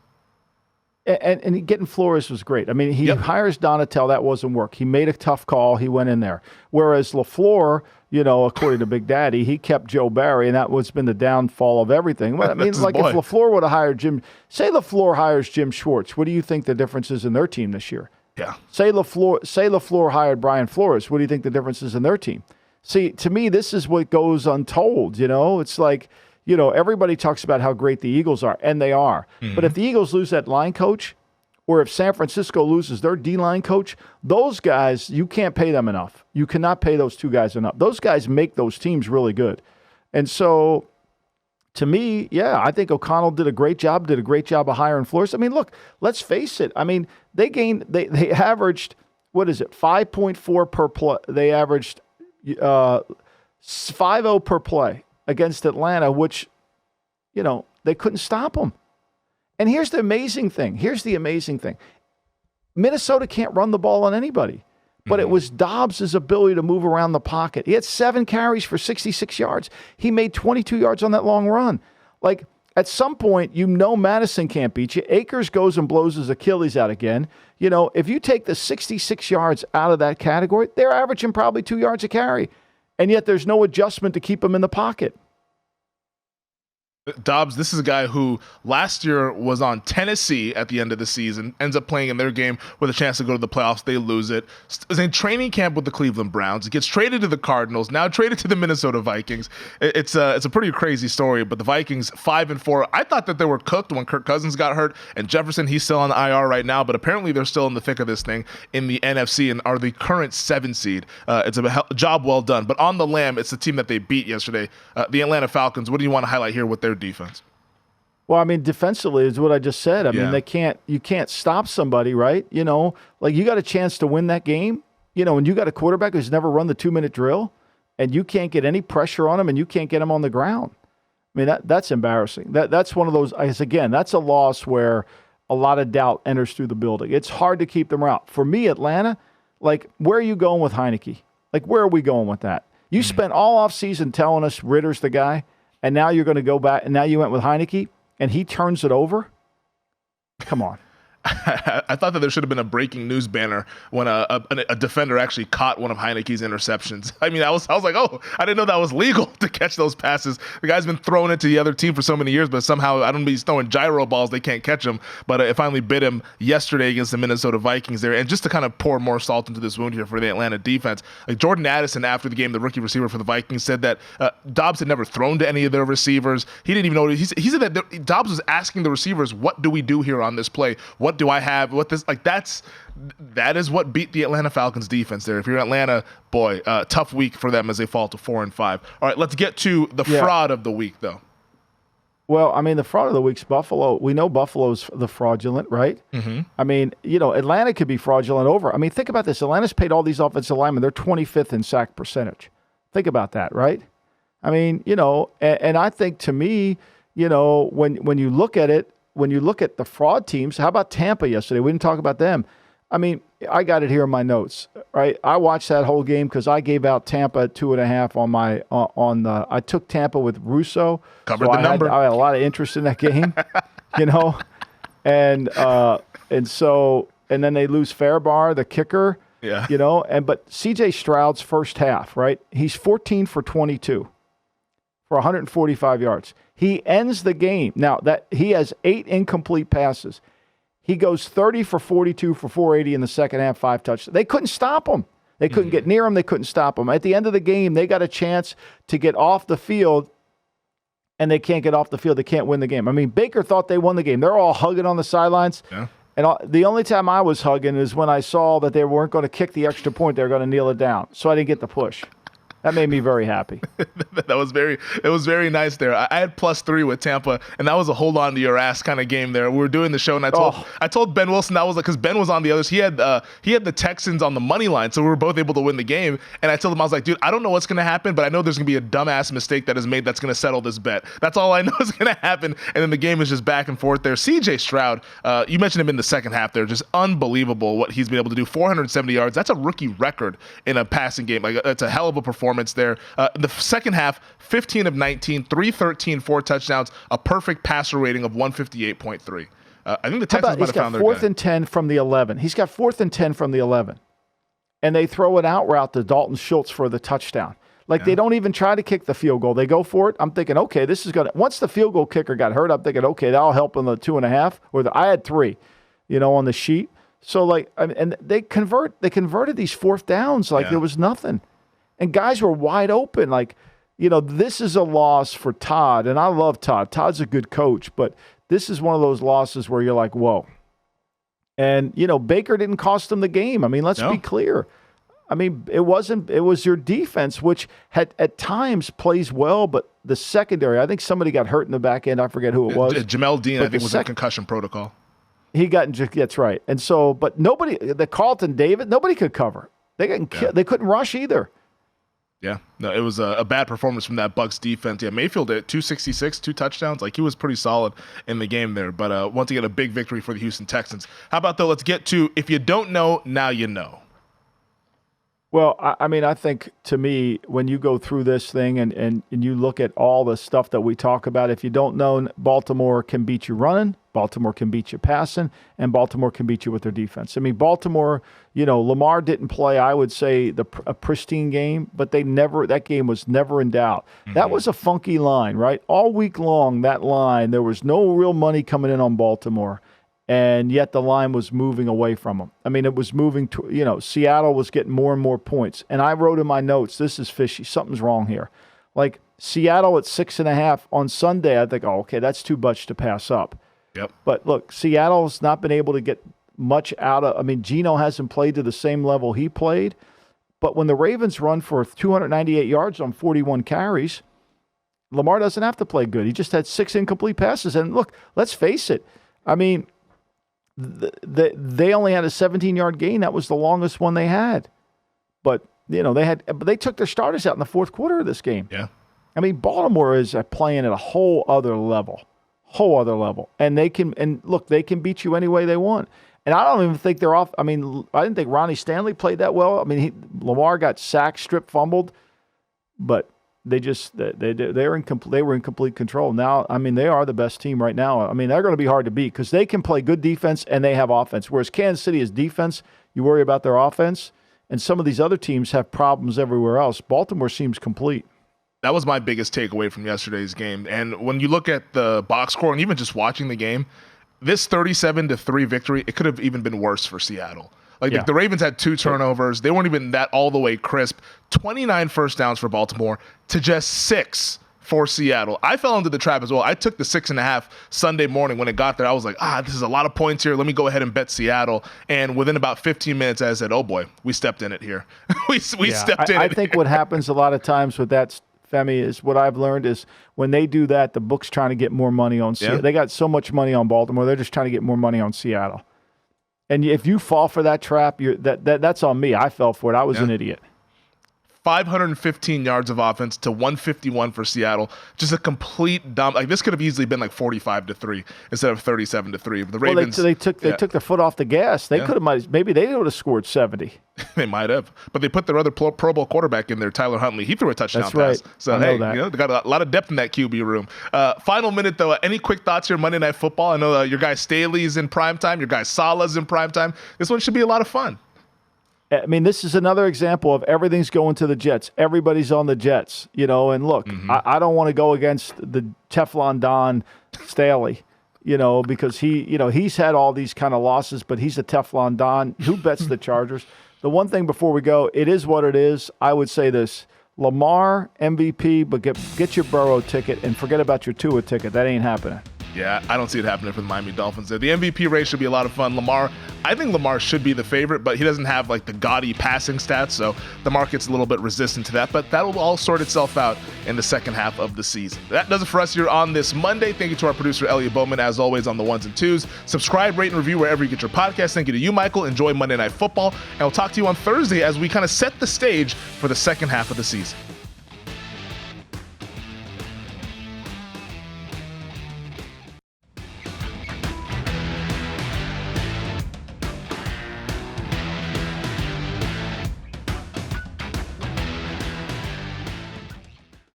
And getting Flores was great. I mean, he hires Donatel. That wasn't work. He made a tough call. He went in there. Whereas LaFleur, according to Big Daddy, he kept Joe Barry, and that was been the downfall of everything. Well, I mean, like if LaFleur would have hired say LaFleur hires Jim Schwartz, what do you think the difference is in their team this year? Yeah. Say LaFleur hired Brian Flores, what do you think the difference is in their team? See, to me, this is what goes untold, It's like, everybody talks about how great the Eagles are, and they are. Mm-hmm. But if the Eagles lose that line coach, or if San Francisco loses their D-line coach, those guys, you can't pay them enough. You cannot pay those two guys enough. Those guys make those teams really good. And so, to me, I think O'Connell did a great job of hiring Flores. I mean, look, let's face it. I mean, they averaged, 5.4 per play. They averaged 5-0 per play against Atlanta, which, they couldn't stop them. And here's the amazing thing. Minnesota can't run the ball on anybody, but it was Dobbs' ability to move around the pocket. He had 7 carries for 66 yards. He made 22 yards on that long run. Like, at some point, Madison can't beat you. Akers goes and blows his Achilles out again. If you take the 66 yards out of that category, they're averaging probably 2 yards a carry. And yet there's no adjustment to keep them in the pocket. Dobbs, this is a guy who last year was on Tennessee at the end of the season, ends up playing in their game with a chance to go to the playoffs. They lose it. Is in training camp with the Cleveland Browns. Gets traded to the Cardinals, now traded to the Minnesota Vikings. It's a pretty crazy story, but the Vikings 5-4. I thought that they were cooked when Kirk Cousins got hurt, and Jefferson, he's still on the IR right now, but apparently they're still in the thick of this thing in the NFC and are the current 7 seed. It's a job well done. But on the lam, it's the team that they beat yesterday, the Atlanta Falcons. What do you want to highlight here with their defense? Well, I mean, defensively is what I just said. I mean, you can't stop somebody, right? Like you got a chance to win that game, and you got a quarterback who's never run the 2-minute drill, and you can't get any pressure on him, and you can't get him on the ground. I mean, that's embarrassing. That's one of those, again, that's a loss where a lot of doubt enters through the building. It's hard to keep them out. For me, Atlanta, like, where are you going with Heineke? Like, where are we going with that? You spent all offseason telling us Ritter's the guy, and now you're going to go back, and now you went with Heineke, and he turns it over? Come on. I thought that there should have been a breaking news banner when a defender actually caught one of Heineke's interceptions. I mean, I was like, oh, I didn't know that was legal to catch those passes. The guy's been throwing it to the other team for so many years, but somehow, I don't know, he's throwing gyro balls. They can't catch him. But it finally bit him yesterday against the Minnesota Vikings there. And just to kind of pour more salt into this wound here for the Atlanta defense, like Jordan Addison after the game, the rookie receiver for the Vikings, said that Dobbs had never thrown to any of their receivers. He didn't even know. He said that Dobbs was asking the receivers, what do we do here on this play? What do I have? That is what beat the Atlanta Falcons defense there. If you're Atlanta, boy, tough week for them as they fall to 4-5. All right, let's get to the fraud of the week, though. Well, I mean, the fraud of the week's Buffalo. We know Buffalo's the fraudulent, right? Mm-hmm. I mean, Atlanta could be fraudulent over. I mean, think about this. Atlanta's paid all these offensive linemen. They're 25th in sack percentage. Think about that, right? I mean, and I think to me, when you look at it, when you look at the fraud teams, how about Tampa yesterday? We didn't talk about them. I mean, I got it here in my notes, right? I watched that whole game because I gave out Tampa at 2.5 I took Tampa with Russo. Covered the number. I had a lot of interest in that game, and then they lose Fairbar, the kicker. Yeah. But C.J. Stroud's first half, right? He's 14 for 22 for 145 yards. He ends the game. Now, that he has 8 incomplete passes. He goes 30 for 42 for 480 in the second half, 5 touchdowns. They couldn't stop him. They couldn't get near him. They couldn't stop him. At the end of the game, they got a chance to get off the field, and they can't get off the field. They can't win the game. I mean, Baker thought they won the game. They're all hugging on the sidelines. Yeah. And the only time I was hugging is when I saw that they weren't going to kick the extra point. They were going to kneel it down. So I didn't get the push. That made me very happy. It was very nice there. I had +3 with Tampa, and that was a hold on to your ass kind of game there. We were doing the show, and I told Ben Wilson that was like, because Ben was on the others. He had the Texans on the money line, so we were both able to win the game. And I told him, I was like, dude, I don't know what's going to happen, but I know there's going to be a dumbass mistake that is made that's going to settle this bet. That's all I know is going to happen. And then the game is just back and forth there. C.J. Stroud, you mentioned him in the second half there, just unbelievable what he's been able to do. 470 yards. That's a rookie record in a passing game. Like, that's a hell of a performance there. In the second half, 15 of 19, 313, 4 touchdowns, a perfect passer rating of 158.3. I think the Texans might have found their guy. He's got 4th and 10 from the 11. He's got 4th and 10 from the 11. And they throw an out route to Dalton Schultz for the touchdown. They don't even try to kick the field goal. They go for it. I'm thinking, okay, this is going to – once the field goal kicker got hurt, I'm thinking, okay, that'll help in the 2.5. I had 3, on the sheet. So, and they converted these 4th downs there was nothing. And guys were wide open. This is a loss for Todd. And I love Todd. Todd's a good coach. But this is one of those losses where you're like, whoa. And, Baker didn't cost them the game. I mean, let's be clear. I mean, it was your defense, which had at times plays well, but the secondary, I think somebody got hurt in the back end. I forget who it was. Jamel Dean, I think, was in concussion protocol. He got, that's right. And so, but nobody, the Carlton David, nobody could cover. They couldn't rush either. Yeah, no, it was a bad performance from that Bucs defense. Yeah, Mayfield at 266, 2 touchdowns. He was pretty solid in the game there. But once again, a big victory for the Houston Texans. How about, though, let's get to, if you don't know, now you know. Well, I think, to me, when you go through this thing and you look at all the stuff that we talk about, if you don't know, Baltimore can beat you running, Baltimore can beat you passing, and Baltimore can beat you with their defense. I mean, Baltimore, Lamar didn't play, I would say, a pristine game, but that game was never in doubt. Mm-hmm. That was a funky line, right? All week long, that line, there was no real money coming in on Baltimore. And yet the line was moving away from them. I mean, it was moving to, Seattle was getting more and more points. And I wrote in my notes, this is fishy. Something's wrong here. Seattle at 6.5 on Sunday, I think, okay, that's too much to pass up. Yep. But look, Seattle's not been able to get much out of, Geno hasn't played to the same level he played. But when the Ravens run for 298 yards on 41 carries, Lamar doesn't have to play good. He just had 6 incomplete passes. And look, let's face it. They only had a 17-yard gain. That was the longest one they had. But, they took their starters out in the fourth quarter of this game. Yeah. Baltimore is playing at a whole other level. And they can beat you any way they want. And I don't even think they're off. I didn't think Ronnie Stanley played that well. Lamar got sacked, stripped, fumbled, but they were in complete control. Now, they are the best team right now. They're going to be hard to beat because they can play good defense and they have offense. Whereas Kansas City is defense, you worry about their offense, and some of these other teams have problems everywhere else. Baltimore seems complete. That was my biggest takeaway from yesterday's game. And when you look at the box score and even just watching the game, this 37-3 victory, it could have even been worse for Seattle. The Ravens had 2 turnovers. They weren't even that all the way crisp. 29 first downs for Baltimore to just 6 for Seattle. I fell into the trap as well. I took the 6.5 Sunday morning when it got there. I was like, this is a lot of points here. Let me go ahead and bet Seattle. And within about 15 minutes, I said, oh boy, we stepped in it here. we stepped in it. I think what happens a lot of times with that, Femi, is what I've learned is when they do that, the book's trying to get more money on Seattle. Yeah. They got so much money on Baltimore. They're just trying to get more money on Seattle. And if you fall for that trap, that's on me. I fell for it. I was an idiot. 515 yards of offense to 151 for Seattle. Just a complete dump. This could have easily been 45-3 instead of 37-3. The Ravens, they took their foot off the gas. They could have maybe they would have scored 70. They might have, but they put their other Pro Bowl quarterback in there, Tyler Huntley. He threw a touchdown pass. Right. So they got a lot of depth in that QB room. Final minute though. Any quick thoughts here? Monday Night Football. I know your guy Staley's in primetime. Your guy Salah's in primetime. This one should be a lot of fun. I mean, this is another example of everything's going to the Jets. Everybody's on the Jets, and look, I don't want to go against the Teflon Don Staley, because he's had all these kind of losses, but he's a Teflon Don. Who bets the Chargers? The one thing before we go, it is what it is. I would say this. Lamar, MVP, but get your Burrow ticket and forget about your Tua ticket. That ain't happening. Yeah, I don't see it happening for the Miami Dolphins. The MVP race should be a lot of fun. I think Lamar should be the favorite, but he doesn't have the gaudy passing stats, so the market's a little bit resistant to that, but that'll all sort itself out in the second half of the season. That does it for us here on this Monday. Thank you to our producer, Elliot Bowman, as always, on the ones and twos. Subscribe, rate, and review wherever you get your podcast. Thank you to you, Michael. Enjoy Monday Night Football, and we'll talk to you on Thursday as we kind of set the stage for the second half of the season.